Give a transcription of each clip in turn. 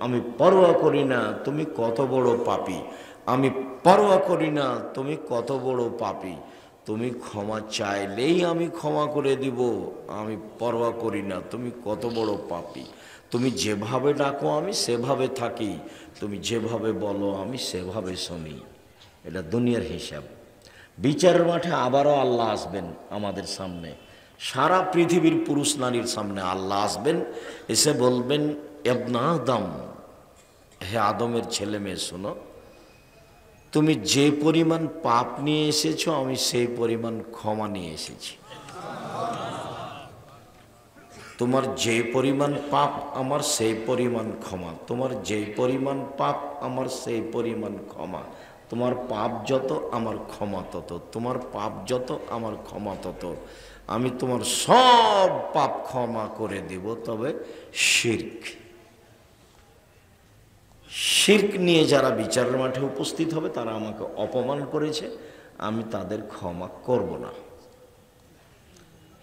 আমি পরোয়া করি না তুমি কত বড় পাপী, আমি পরোয়া করি না তুমি কত বড় পাপী, তুমি ক্ষমা চাইলেই আমি ক্ষমা করে দিব, আমি পরোয়া করি না তুমি কত বড় পাপী, তুমি যেভাবে ডাকো আমি সেভাবে থাকি, তুমি যেভাবে বলো আমি সেভাবে শুনি। এটা দুনিয়ার হিসাব। বিচারের মাঠে আবারও আল্লাহ আসবেন আমাদের সামনে, সারা পৃথিবীর পুরুষ নারীর সামনে আল্লাহ আসবেন, এসে বলবেন ইবনে আদম, হে আদমের ছেলে মেয়ে শোনো, তুমি যে পরিমাণ পাপ নিয়ে এসেছো আমি সেই পরিমাণ ক্ষমা নিয়ে এসেছি। তোমার যে পরিমাণ পাপ আমার সেই পরিমাণ ক্ষমা, তোমার যে পরিমাণ পাপ আমার সেই পরিমাণ ক্ষমা, তোমার পাপ যত আমার ক্ষমা তত, তোমার পাপ যত আমার ক্ষমা তত, আমি তোমার সব পাপ ক্ষমা করে দেব। তবে শিরক, শিরক নিয়ে যারা বিচারের মাঠে উপস্থিত হবে তারা আমাকে অপমান করেছে, আমি তাদের ক্ষমা করব না।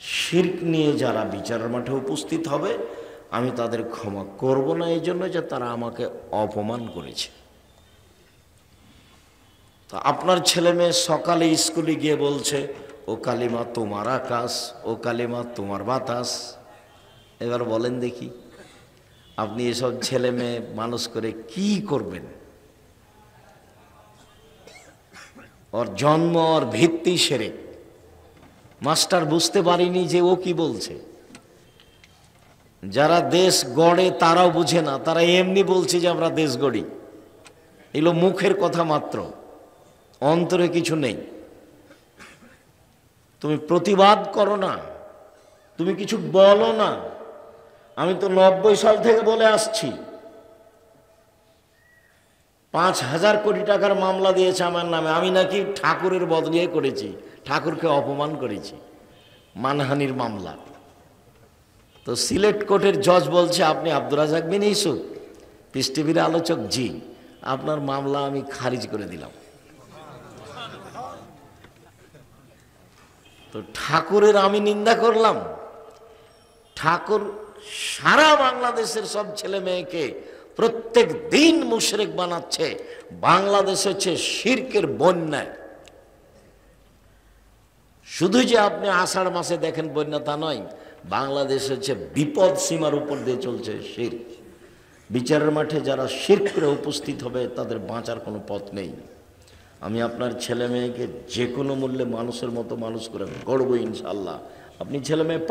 শিরক নিয়ে যারা বিচারের মাঠে উপস্থিত হবে আমি তাদের ক্ষমা করব না, এই জন্য যে তারা আমাকে অপমান করেছে। তো আপনার ছেলে মেয়ে সকালে স্কুলে গিয়ে বলছে ও কালিমা তোমার আকাশ, ও কালিমা তোমার বাতাস। এবার বলেন দেখি আপনি এসব ছেলে মেয়ে মানুষ করে কি করবেন? ওর জন্ম, ওর ভিত্তি শিরক। মাস্টার বুঝতে পারিনি যে ও কি বলছে। যারা দেশ গড়ে তারাও বুঝে না, তারা এমনি বলছে যে আমরা দেশ গড়ি, এগুলো মুখের কথা মাত্র, অন্তরে কিছু নেই। তুমি প্রতিবাদ করো না, তুমি কিছু বলো না। আমি তো 90 সাল থেকে বলে আসছি, 5,000 কোটি টাকার মামলা দিয়েছে আমার নামে, আমি নাকি ঠাকুরের বদলিয়ে করেছি, ঠাকুরকে অপমান করেছি, মানহানির মামলা। তো সিলেট কোর্টের জজ বলছে আপনি আব্দুর রাজ্জাক বিন ইউসুফ, পিস টিভির আলোচক, জি, আপনার মামলা আমি খারিজ করে দিলাম। তো ঠাকুরের আমি নিন্দা করলাম? ঠাকুর সারা বাংলাদেশের সব ছেলে মেয়েকে প্রত্যেক দিন মুশরিক বানাচ্ছে। বাংলাদেশ হচ্ছে শিরকের বন্যায়। শুধু যে আপনি আষাঢ় মাসে দেখেন বন্যা তা নয়, বাংলাদেশ হচ্ছে বিপদ সীমার উপর দিয়ে চলছে শিরক। বিচারের মাঠে যারা শিরক করে উপস্থিত হবে তাদের বাঁচার কোনো পথ নেই। আমি আপনার ছেলে মেয়েকে যে কোনো মূল্যে মানুষের মতো মানুষ করে গড়ব ইনশাআল্লাহ। আপনি ছেলে মেয়ে